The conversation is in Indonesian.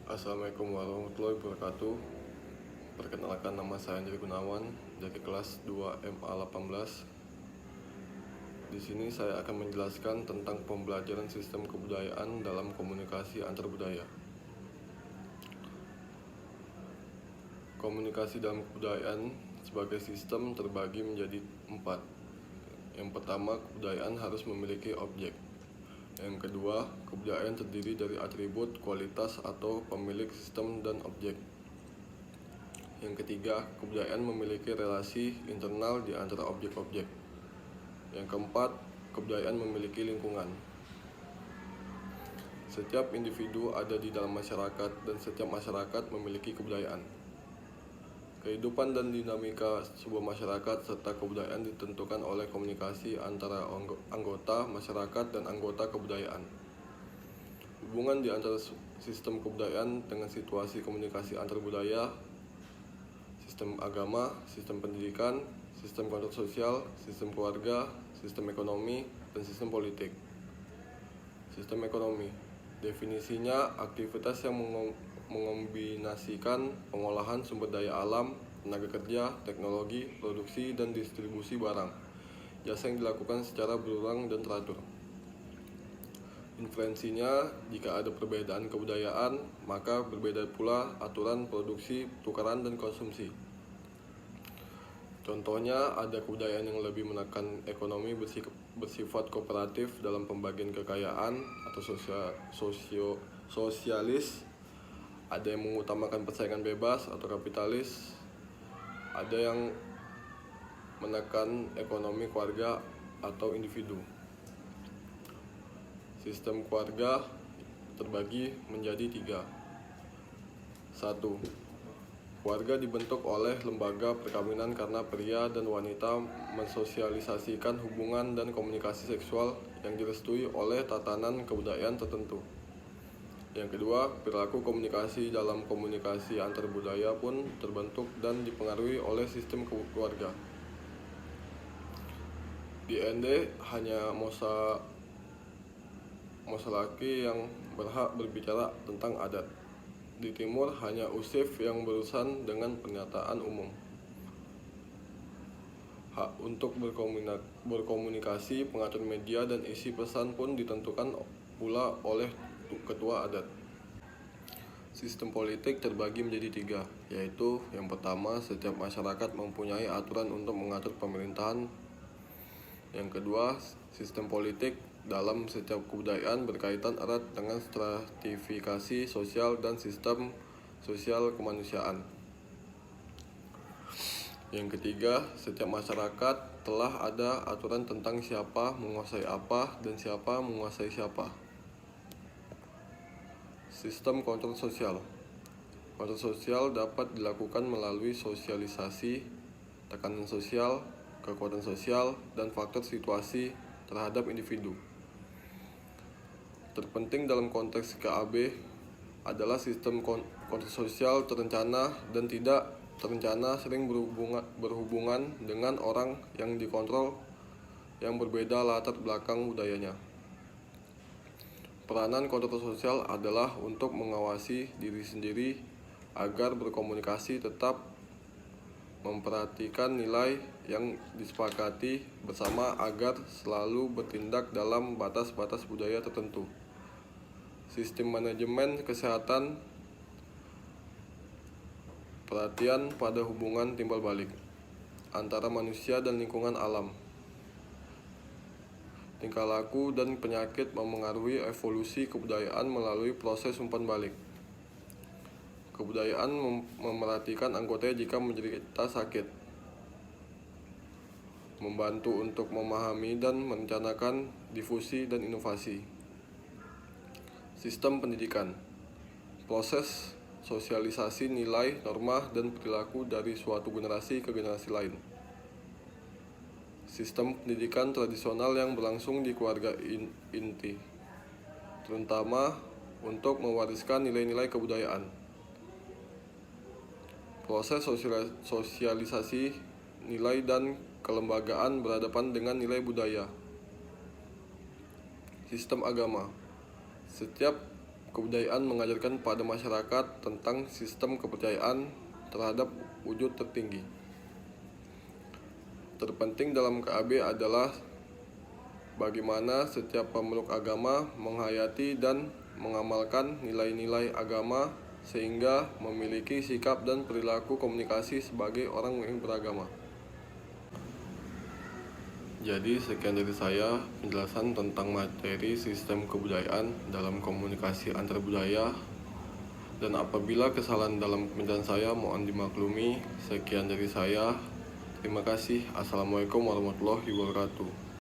Assalamualaikum warahmatullahi wabarakatuh. Perkenalkan, nama saya Andri Gunawan dari kelas 2 MA 18. Di sini saya akan menjelaskan tentang pembelajaran sistem kebudayaan dalam komunikasi antar budaya. Komunikasi dalam kebudayaan sebagai sistem terbagi menjadi 4. Yang pertama, kebudayaan harus memiliki objek. Yang kedua, kebudayaan terdiri dari atribut, kualitas, atau pemilik sistem dan objek. Yang ketiga, kebudayaan memiliki relasi internal di antara objek-objek. Yang keempat, kebudayaan memiliki lingkungan. Setiap individu ada di dalam masyarakat dan setiap masyarakat memiliki kebudayaan. Kehidupan dan dinamika sebuah masyarakat serta kebudayaan ditentukan oleh komunikasi antara anggota masyarakat dan anggota kebudayaan. Hubungan di antara sistem kebudayaan dengan situasi komunikasi antar budaya, sistem agama, sistem pendidikan, sistem kontrak sosial, sistem keluarga, sistem ekonomi, dan sistem politik. Sistem ekonomi, definisinya aktivitas yang mengombinasikan pengolahan sumber daya alam, tenaga kerja, teknologi, produksi, dan distribusi barang, jasa yang dilakukan secara berulang dan teratur. Inferensinya, jika ada perbedaan kebudayaan, maka berbeda pula aturan produksi, tukaran, dan konsumsi. Contohnya, ada kebudayaan yang lebih menekan ekonomi bersifat kooperatif dalam pembagian kekayaan atau sosialis. Ada yang mengutamakan persaingan bebas atau kapitalis. Ada yang menekan ekonomi keluarga atau individu. Sistem keluarga terbagi menjadi 3. 1. Keluarga dibentuk oleh lembaga perkawinan karena pria dan wanita mensosialisasikan hubungan dan komunikasi seksual yang direstui oleh tatanan kebudayaan tertentu. Yang kedua, perilaku komunikasi dalam komunikasi antar budaya pun terbentuk dan dipengaruhi oleh sistem keluarga. Di ND hanya Mosa laki yang berhak berbicara tentang adat. Di timur hanya Usif yang berurusan dengan pernyataan umum. Hak untuk berkomunikasi, pengatur media, dan isi pesan pun ditentukan pula oleh ketua adat. Sistem politik terbagi menjadi 3, yaitu yang pertama, setiap masyarakat mempunyai aturan untuk mengatur pemerintahan. Yang kedua, sistem politik dalam setiap kebudayaan berkaitan erat dengan stratifikasi sosial dan sistem sosial kemanusiaan. Yang ketiga, setiap masyarakat telah ada aturan tentang siapa menguasai apa dan siapa menguasai siapa. Sistem kontrak sosial. Kontrak sosial dapat dilakukan melalui sosialisasi, tekanan sosial, kekuatan sosial, dan faktor situasi terhadap individu. Terpenting dalam konteks KAB adalah sistem kontrak sosial terencana dan tidak terencana sering berhubungan dengan orang yang dikontrol yang berbeda latar belakang budayanya. Peranan kontrak sosial adalah untuk mengawasi diri sendiri agar berkomunikasi tetap memperhatikan nilai yang disepakati bersama agar selalu bertindak dalam batas-batas budaya tertentu. Sistem manajemen kesehatan, perhatian pada hubungan timbal balik antara manusia dan lingkungan alam. Tingkah laku dan penyakit memengaruhi evolusi kebudayaan melalui proses umpan balik. Kebudayaan memerhatikan anggotanya jika menderita sakit, membantu untuk memahami dan merencanakan difusi dan inovasi. Sistem pendidikan, proses sosialisasi nilai, norma, dan perilaku dari suatu generasi ke generasi lain. Sistem pendidikan tradisional yang berlangsung di keluarga inti, terutama untuk mewariskan nilai-nilai kebudayaan. Proses sosialisasi nilai dan kelembagaan berhadapan dengan nilai budaya. Sistem agama. Setiap Kebudayaan mengajarkan pada masyarakat tentang sistem kepercayaan terhadap wujud tertinggi. Terpenting dalam KB adalah bagaimana setiap pemeluk agama menghayati dan mengamalkan nilai-nilai agama sehingga memiliki sikap dan perilaku komunikasi sebagai orang yang beragama. Jadi sekian dari saya penjelasan tentang materi sistem kebudayaan dalam komunikasi antar budaya, dan apabila kesalahan dalam penjelasan saya mohon dimaklumi. Sekian dari saya. Terima kasih. Assalamualaikum warahmatullahi wabarakatuh.